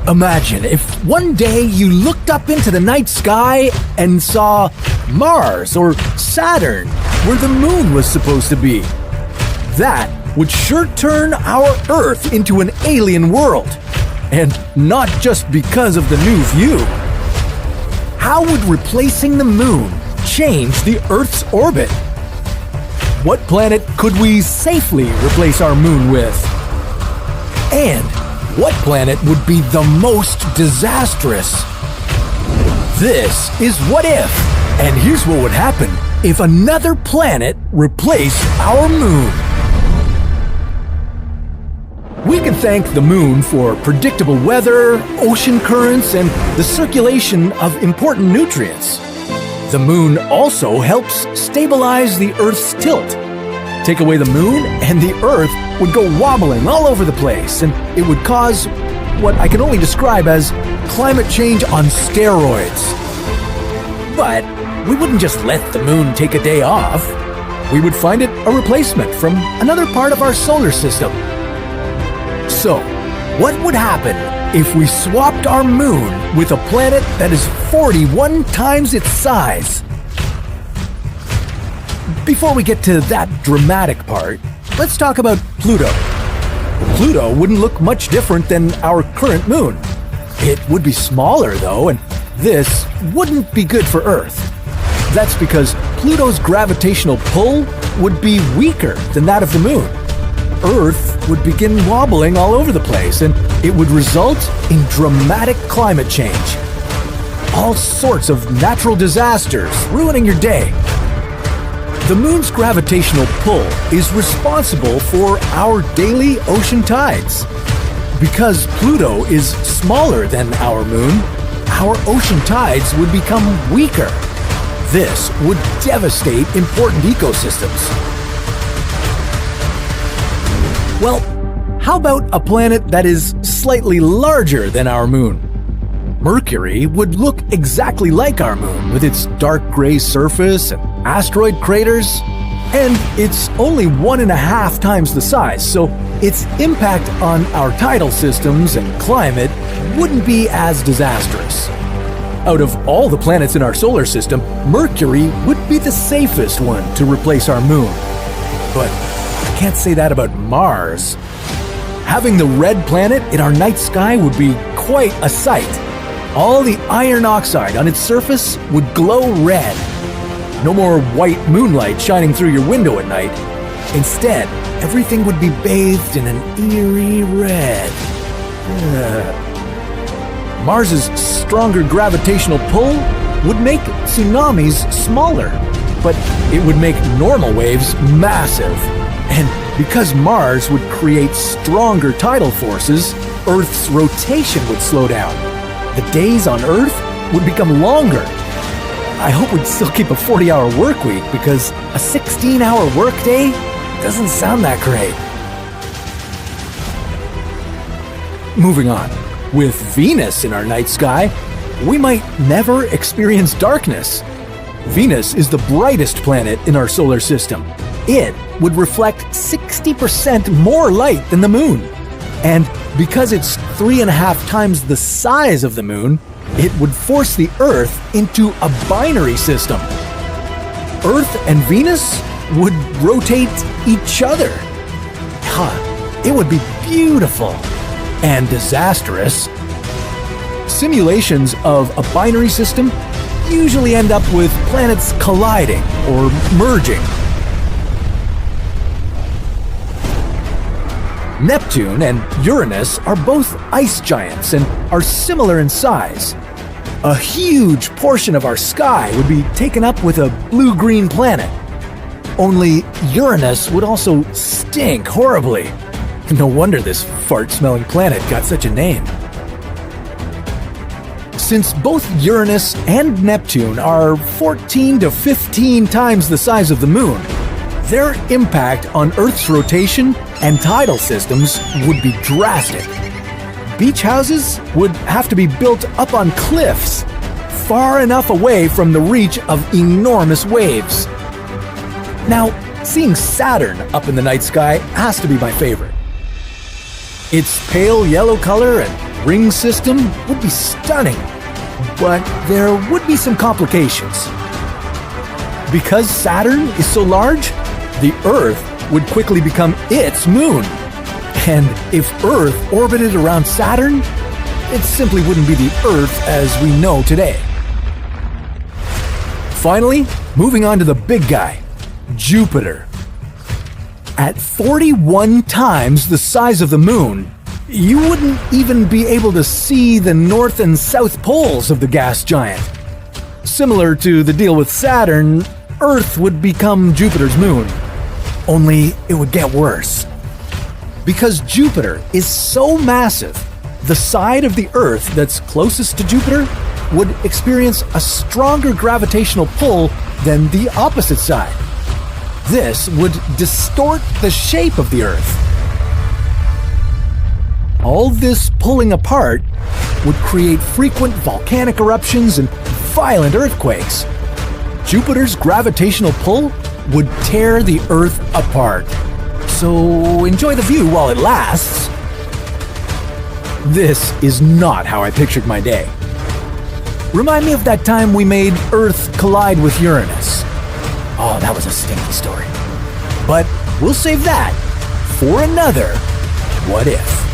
Imagine if one day you looked up into the night sky and saw Mars or Saturn where the moon was supposed to be. That would sure turn our Earth into an alien world. And not just because of the new view. How would replacing the moon change the Earth's orbit? What planet could we safely replace our moon with? And what planet would be the most disastrous? This is What If, and here's what would happen if another planet replaced our moon. We can thank the moon for predictable weather, ocean currents, and the circulation of important nutrients. The moon also helps stabilize the Earth's tilt. Take away the moon, and the Earth would go wobbling all over the place, and it would cause what I can only describe as climate change on steroids. But we wouldn't just let the moon take a day off. We would find it a replacement from another part of our solar system. So, what would happen if we swapped our moon with a planet that is 41 times its size? Before we get to that dramatic part, let's talk about Pluto. Pluto wouldn't look much different than our current moon. It would be smaller though, and this wouldn't be good for Earth. That's because Pluto's gravitational pull would be weaker than that of the moon. Earth would begin wobbling all over the place, and it would result in dramatic climate change. All sorts of natural disasters ruining your day. The moon's gravitational pull is responsible for our daily ocean tides. Because Pluto is smaller than our moon, our ocean tides would become weaker. This would devastate important ecosystems. Well, how about a planet that is slightly larger than our moon? Mercury would look exactly like our moon with its dark gray surface and asteroid craters. And it's only 1.5 times the size, so its impact on our tidal systems and climate wouldn't be as disastrous. Out of all the planets in our solar system, Mercury would be the safest one to replace our moon. But I can't say that about Mars. Having the red planet in our night sky would be quite a sight. All the iron oxide on its surface would glow red. No more white moonlight shining through your window at night. Instead, everything would be bathed in an eerie red. Mars's stronger gravitational pull would make tsunamis smaller, but it would make normal waves massive. And because Mars would create stronger tidal forces, Earth's rotation would slow down. The days on Earth would become longer. I hope we'd still keep a 40-hour work week, because a 16-hour workday doesn't sound that great. Moving on. With Venus in our night sky, we might never experience darkness. Venus is the brightest planet in our solar system. It would reflect 60% more light than the moon. And because it's 3.5 times the size of the moon, it would force the Earth into a binary system. Earth and Venus would rotate each other. It would be beautiful and disastrous. Simulations of a binary system usually end up with planets colliding or merging. Neptune and Uranus are both ice giants and are similar in size. A huge portion of our sky would be taken up with a blue-green planet. Only Uranus would also stink horribly. No wonder this fart-smelling planet got such a name. Since both Uranus and Neptune are 14 to 15 times the size of the moon, their impact on Earth's rotation and tidal systems would be drastic. Beach houses would have to be built up on cliffs, far enough away from the reach of enormous waves. Now, seeing Saturn up in the night sky has to be my favorite. Its pale yellow color and ring system would be stunning, but there would be some complications. Because Saturn is so large, the Earth would quickly become its moon. And if Earth orbited around Saturn, it simply wouldn't be the Earth as we know today. Finally, moving on to the big guy, Jupiter. At 41 times the size of the moon, you wouldn't even be able to see the north and south poles of the gas giant. Similar to the deal with Saturn, Earth would become Jupiter's moon. Only it would get worse. Because Jupiter is so massive, the side of the Earth that's closest to Jupiter would experience a stronger gravitational pull than the opposite side. This would distort the shape of the Earth. All this pulling apart would create frequent volcanic eruptions and violent earthquakes. Jupiter's gravitational pull would tear the Earth apart. So enjoy the view while it lasts. This is not how I pictured my day. Remind me of that time we made Earth collide with Uranus. Oh, that was a stinky story. But we'll save that for another What If.